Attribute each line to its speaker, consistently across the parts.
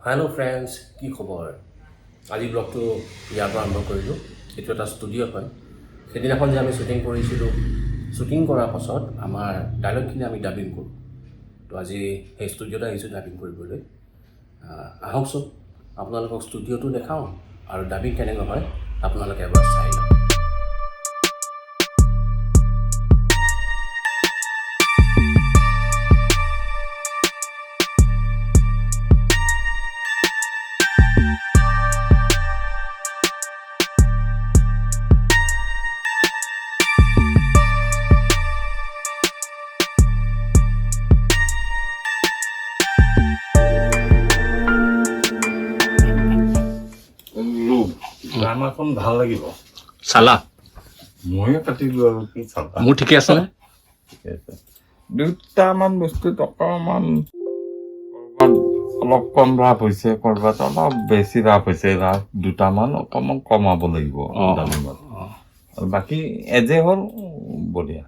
Speaker 1: Hello' friends, কি খবৰ? আজি ব্লগটো ইয়াৰ পৰা আৰম্ভ কৰিলোঁ। এইটো এটা ষ্টুডিঅ' হয়। সেইদিনাখন যে আমি শ্বুটিং কৰিছিলোঁ, শ্বুটিং কৰাৰ পাছত আমাৰ ডাইলগখিনি আমি ডাবিং কৰোঁ। তো আজি সেই ষ্টুডিঅ'তে আহিছোঁ ডাবিং কৰিবলৈ। আহকচোন, আপোনালোকক ষ্টুডিঅ'টো দেখাওঁ আৰু ডাবিং কেনেকৈ হয় আপোনালোকে এবাৰ চাই লওক।
Speaker 2: ড্ৰামাখন ভাল লাগিব।
Speaker 1: চালা?
Speaker 2: ময়ো কাটিলো আৰু কি চাবা।
Speaker 1: মোৰ ঠিকে আছেনে?
Speaker 2: ঠিকে আছে। দুটামান বস্তুত অকণমান অলপ কম ৰাপ হৈছে, ক'ৰবাত অলপ বেছি ৰাপ হৈছে। ৰাপ দুটামান অকণমান কমাব লাগিব ডালিমত। আৰু বাকী এজে হ'ল বঢ়িয়া।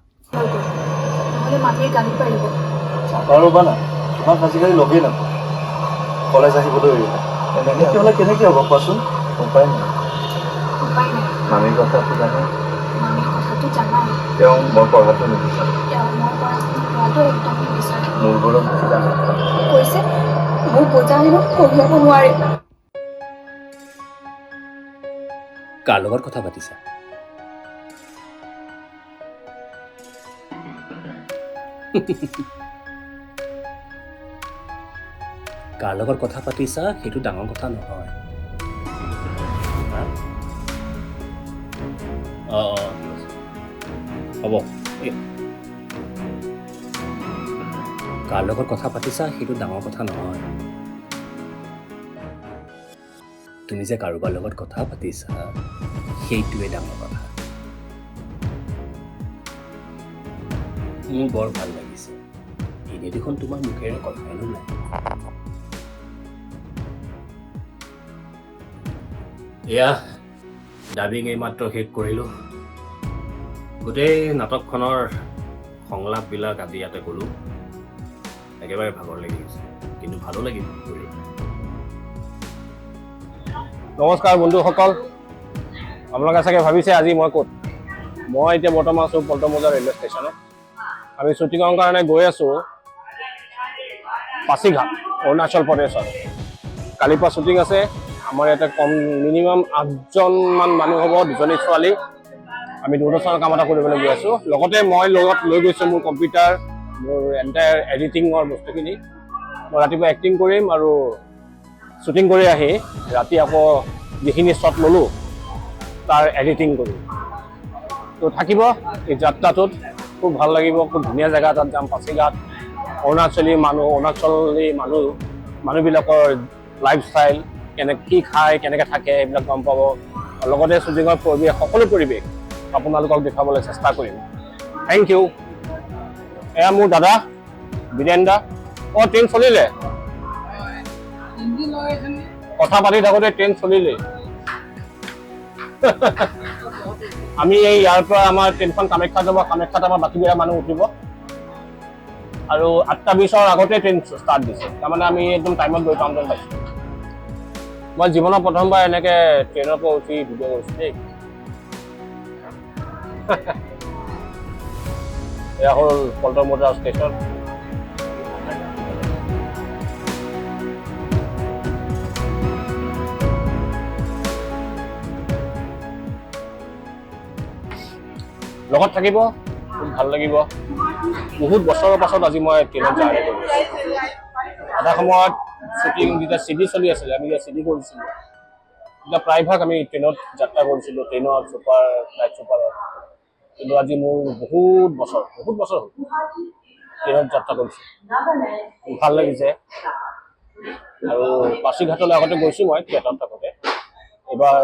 Speaker 3: ৰ'বা না, তোমাক আজিকালি লগেই নাপাওঁ। কলেজ আহিবলৈ এৰিলা। এনেকৈ হ'লে কেনেকৈ হ'ব কোৱাচোন? উপায় নাই। মামীৰ কথাটো জানে? তেওঁ মই পঢ়াটো নিবিচাৰোঁ। মোৰ ঘৰত বেছি জানে কৈছে মোৰ বোজা হেনো কঢ়িয়াব নোৱাৰে।
Speaker 1: কাৰ লগত কথা পাতিছা? কাৰ লগত কথা পাতিছা সেইটো ডাঙৰ কথা নহয়। হ'ব। কাৰ লগত কথা পাতিছা সেইটো ডাঙৰ কথা নহয়। তুমি যে কাৰোবাৰ লগত কথা পাতিছা সেইটোৱে ডাঙৰ কথা। মোৰ বৰ ভাল লাগিছে। এনে দেখোন তোমাৰ মুখেৰে কথাই নোলায়। এয়া ডাবিং এইমাত্ৰ শেষ কৰিলোঁ। গোটেই নাটকখনৰ সংলাপবিলাক আজি ইয়াতে ক'লোঁ। একেবাৰে ভাগৰ লাগি গৈছে, কিন্তু ভালো লাগিল কৰি। নমস্কাৰ বন্ধুসকল, আপোনালোকে চাগে ভাবিছে আজি মই ক'ত? মই এতিয়া বৰ্তমান আছোঁ পল্টন বজাৰ ৰেলৱে ষ্টেচনত। আমি শ্বুটিঙৰ কাৰণে গৈ আছোঁ পাছিঘাট, অৰুণাচল প্ৰদেশত। কালিৰ পৰা শ্বুটিং আছে। আমাৰ ইয়াতে মিনিমাম 8জনমান মানুহ হ'ব, 2জনী ছোৱালী। আমি দূৰদৰ্শনৰ কাম এটা কৰিবলৈ গৈ আছোঁ। লগতে মই লগত লৈ গৈছোঁ মোৰ কম্পিউটাৰ, মোৰ এণ্টায়াৰ এডিটিঙৰ বস্তুখিনি। মই ৰাতিপুৱা এক্টিং কৰিম আৰু শ্বুটিং কৰি আহি ৰাতি আকৌ যিখিনি শ্বট ল'লোঁ তাৰ এডিটিং কৰিম। তো থাকিব এই যাত্ৰাটোত, খুব ভাল লাগিব। খুব ধুনীয়া জেগা তাত যাম, পাছিঘাট। অৰুণাচলী মানুহবিলাকৰ লাইফষ্টাইল, কি খায়, কেনেকৈ থাকে এইবিলাক গম পাব। লগতে শ্বুটিঙৰ পৰিৱেশ, সকলো পৰিৱেশ আপোনালোকক দেখুৱাবলৈ চেষ্টা কৰিম। Thank you. এয়া মোৰ দাদা বীৰেন দা। ট্ৰেইন চলিলে? কথা পাতি থাকোঁতে ট্ৰেইন চলিলেই। আমি ইয়াৰ পৰা আমাৰ ট্ৰেইনখন কামাখ্যা যাব। কামাখ্যাত আমাৰ বাকীবিলাক মানুহ উঠিব আৰু 8:20 আগতে ট্ৰেইন ষ্টাৰ্ট দিছে। তাৰমানে আমি একদম টাইমত গৈ পাম যেন পাইছোঁ। মই জীৱনৰ প্ৰথমবাৰ এনেকৈ ট্ৰেইনৰ পৰা উঠি ভিডিঅ' কৰিছোঁ দেই। এয়া হ'ল পল্টন বজাৰ ষ্টেচন। লগত থাকিব, খুব ভাল লাগিব। বহুত বছৰৰ পাছত আজি মই ট্ৰেইনত জাৰ্ণি কৰিছোঁ। এটা সময়ত শ্বুটিং যেতিয়া CD চলি আছিলে, আমি যেতিয়া CD কৰিছিলোঁ, তেতিয়া প্ৰায়ভাগ আমি ট্ৰেইনত যাত্ৰা কৰিছিলোঁ, ট্ৰেইনত চুপাৰ নাইট চুপাৰত। কিন্তু আজি মোৰ বহুত বছৰ হ'ল ট্ৰেইনত যাত্ৰা কৰিছোঁ। ভাল লাগিছে। আৰু পাছিঘাটলৈ আগতে গৈছোঁ মই থিয়েটাৰত থাকোঁতে। এইবাৰ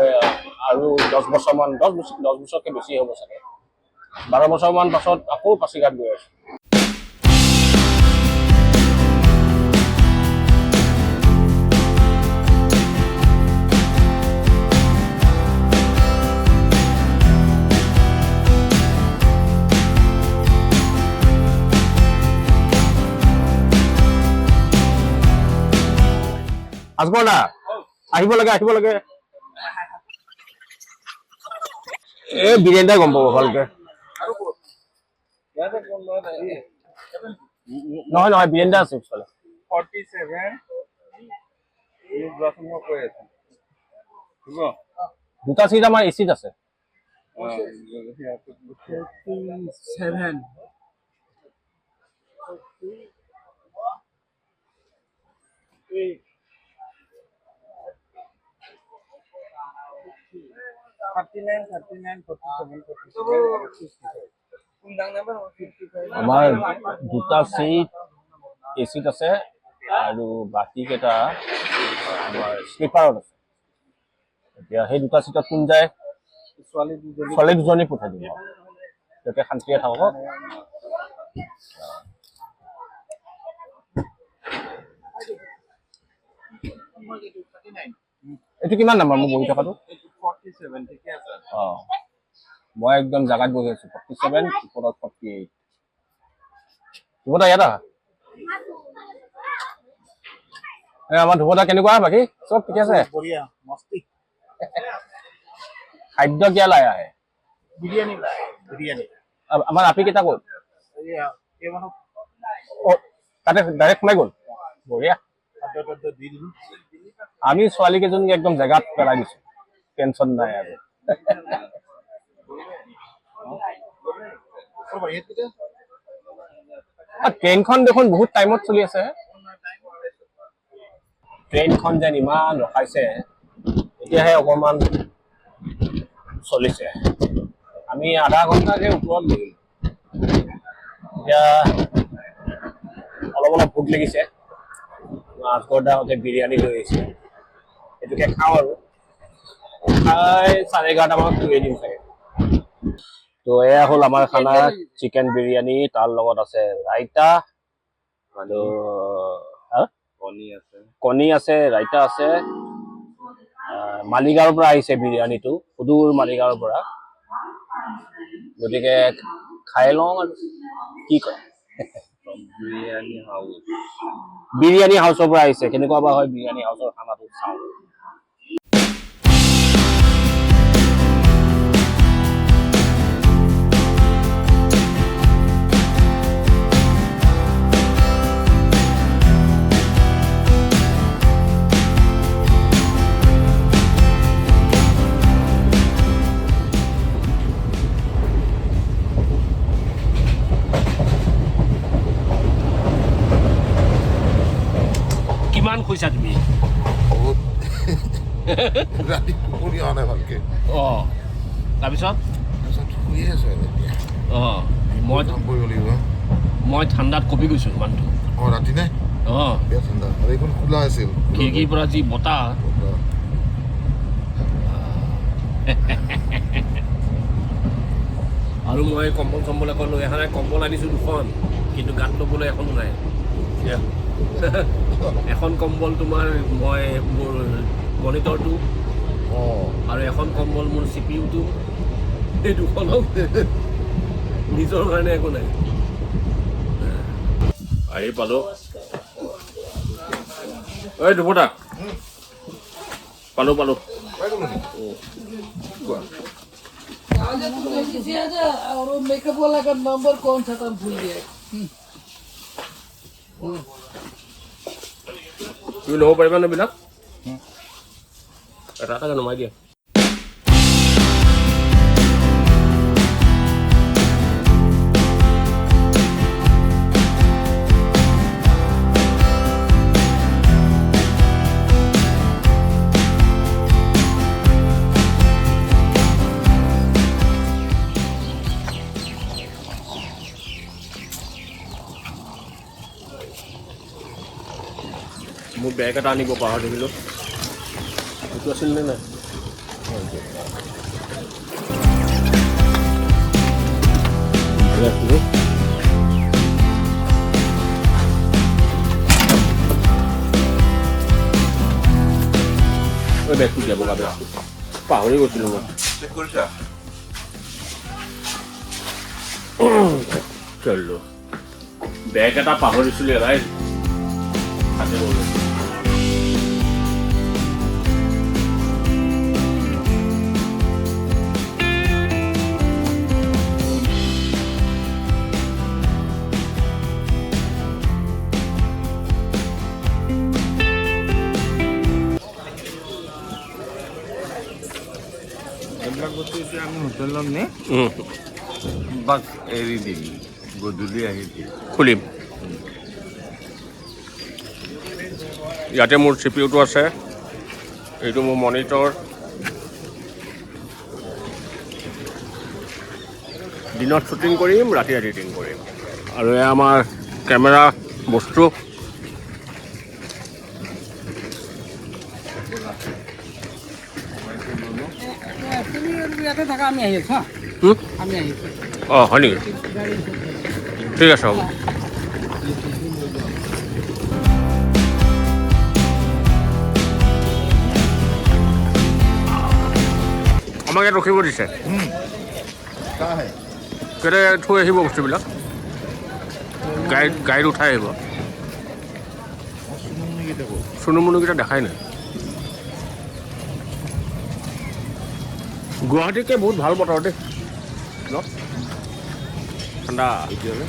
Speaker 1: আৰু 10 বছৰতকৈ বেছি হ'ব চাগে। 12 বছৰমান পাছত আকৌ পাছিঘাট গৈ আছোঁ। আজগৰ দা আহিব লাগে এই বিৰিয়ানী গম পাব ভালকে নহয় বিৰিয়ানী আছে পিছফালে
Speaker 3: 47
Speaker 1: দুটা চিট আমাৰ এচিত আছে আমাৰ দুটা চিট এচিত আছে আৰু বাকী কেইটা আমাৰ স্লিপাৰত আছে এতিয়া সেই দুটা চিটত কোন যায় ছোৱালী দুজনী পঠাই দিম যাতে শান্তিৰে থাকক এইটো কিমান নাম্বাৰ মোৰ বহি থকাটো
Speaker 3: 47 ঠিকে আছে
Speaker 1: মই একদম জাগাত বহি আছো 47 ওপৰত 48 ধুবদা ইয়াত আমাৰ ধুবদা কেনেকুৱা বাকী চব ঠিক আছে
Speaker 3: বঢ়িয়া মস্তি
Speaker 1: খাদ্য কিয় লাই আহে
Speaker 3: বিৰিয়ানী
Speaker 1: আমাৰ আপি কেইটা ক'ত
Speaker 3: এয়া এই মানুহ
Speaker 1: তাতে ডাইৰেক্ট সোমাই গ'ল বঢ়িয়া
Speaker 3: খাদ্য দি দিলো
Speaker 1: আমি ছোৱালী কেইজনীক একদম জেগাত পেলাই দিছো টেনচন নাই আৰু ট্ৰেইনখন দেখোন বহুত টাইমত চলি আছে ট্ৰেইনখন যেন ইমান ৰখাইছে এতিয়াহে অকণমান চলিছে আমি আধা ঘণ্টাকে ওপৰত গ'লো এতিয়া অলপ ভোক লাগিছে আজগৰ দাহঁতে বিৰিয়ানী লৈ আহিছে এইটোকে খাওঁ আৰু খাই 11:30 মানত শুই দিম চাগে তো এয়া হ'ল আমাৰ খানা চিকেন বিৰিয়ানী তাৰ লগত আছে ৰাইতা আৰু কণী আছে ৰাইতা আছে মালিগাঁৱৰ পৰা আহিছে বিৰিয়ানীটো সুদূৰ মালিগাঁৱৰ পৰা গতিকে খাই লওঁ আৰু কি কয় বিৰিয়ানী হাউচৰ পৰা আহিছে কেনেকুৱা বা হয় বিৰিয়ানী হাউচৰ খানাটো চাওঁ কিমান কৈছা তুমি
Speaker 4: ৰাতি টোপনি অহা নাই ভালকে
Speaker 1: তাৰপিছত
Speaker 4: শুই আছো এতিয়া কৰিব লাগিব
Speaker 1: মই ঠাণ্ডাত কঁপি গৈছোঁ মানুহটো
Speaker 4: ৰাতি নাই বিয়া ঠাণ্ডা আৰু এইখন খোলা আছিল
Speaker 1: খিৰিকীৰ পৰা যি বতাহ আৰু মই কম্বল চম্বল এখন লৈ অহা নাই কম্বল আনিছোঁ দুখন কিন্তু গাত ল'বলৈ এখনো নাই এখন কম্বল তোমাৰ মই মোৰ মনিটৰটো আৰু এখন কম্বল মোৰ চিপিউটো এই দুখনক নিজৰ কাৰণে একো নাই আহি পালোঁ এই দুপটা পালোঁ
Speaker 5: और मेकअप वाला का नंबर कौन सा था भूल गया
Speaker 1: তুমি ল'ব পাৰিবা নে বিলাক এটা এটাকে নমাই দিয়া মোৰ বেগ এটা আনিব পাহৰি থাকিলোঁ এইটো আছিল নে নাই বেগটো দিয়া বগা বেগটো পাহৰি গৈছিলোঁ মই চলিলোঁ বেগ এটা পাহৰিছিলোঁ এৰাই তাতে গ'লোঁ
Speaker 2: হোটেলত নি বাছ এৰি দিম গধূলি আহি দিম
Speaker 1: খুলিম ইয়াতে মোৰ চিপিউটো আছে এইটো মোৰ মনিটৰ দিনত শ্বুটিং কৰিম ৰাতি এডিটিং কৰিম আৰু এয়া আমাৰ কেমেৰা বস্তু
Speaker 5: ইয়াতে থাকা আমি আহি আছো হা আমি আহি আছো
Speaker 1: অঁ হয় নেকি ঠিক আছে হ'ব আমাক ইয়াত ৰখিব দিছে কেতিয়া থৈ আহিব বস্তুবিলাক গাড়ীত উঠাই আহিব চুনুমুনুকেইটা দেখাই নাই গুৱাহাটীতকৈ বহুত ভাল বতৰ দেই ন ঠাণ্ডা এতিয়ালৈ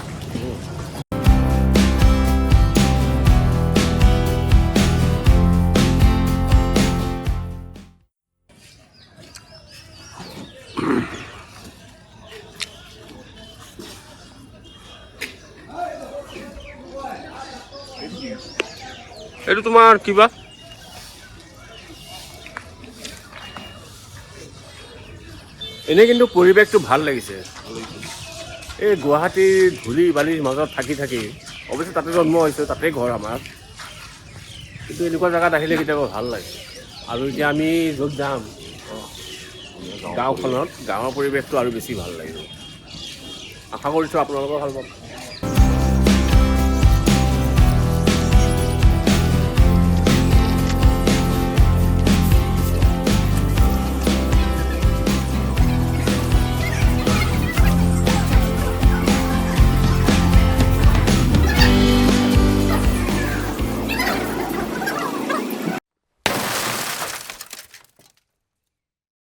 Speaker 1: এইটো তোমাৰ কিবা এনেই কিন্তু পৰিৱেশটো ভাল লাগিছে এই গুৱাহাটীৰ ধূলি বালিৰ মাজত থাকি থাকি অৱশ্যে তাতে জন্ম হৈছোঁ তাতে ঘৰ আমাৰ কিন্তু এনেকুৱা জেগাত আহিলে কেতিয়াবা ভাল লাগে আৰু এতিয়া আমি য'ত যাম গাঁওখনত গাঁৱৰ পৰিৱেশটো আৰু বেছি ভাল লাগিব আশা কৰিছোঁ আপোনালোকৰ ভাল পাব